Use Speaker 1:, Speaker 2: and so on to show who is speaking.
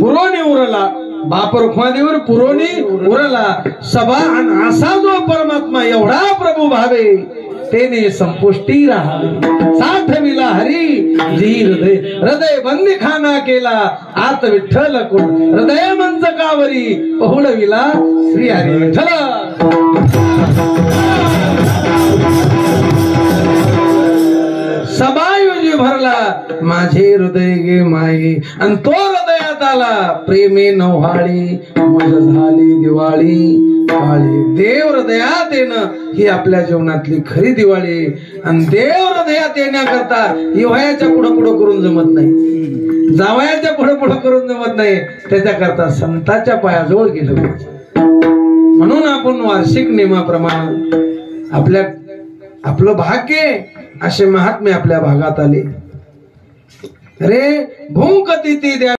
Speaker 1: पुरोनी उरला बाप रुक्मादेवर पुरोनी उरला सभा आणि असा जो परमात्मा एवढा प्रभू भावे तेने संपुष्टी राहावे साठविला हरी जी हृदय हृदय बंदी खाना केला आत विठ्ठल कोण हृदय मंचकावरी पहुडविला श्री हरी विठ्ठल सभायोजी भरला माझे हृदय गे माई आणि तो हृदयात आला प्रेमे नव्हाळी मज झाली दिवाळी काळी देव हृदयात येणं ही आपल्या जीवनातली खरी दिवाळी आणि देव हृदयात येण्याकरता हिवाळ्याच्या पुढं पुढं करून जमत नाही जावयाच्या पुढं पुढं करून जमत नाही त्याच्याकरता संतांच्या पायाजवळ गेलं पाहिजे म्हणून आपण वार्षिक नियमाप्रमाणे आपलं भाग्य असे महात्मे आपल्या भागात आले रे भूक तिथी द्या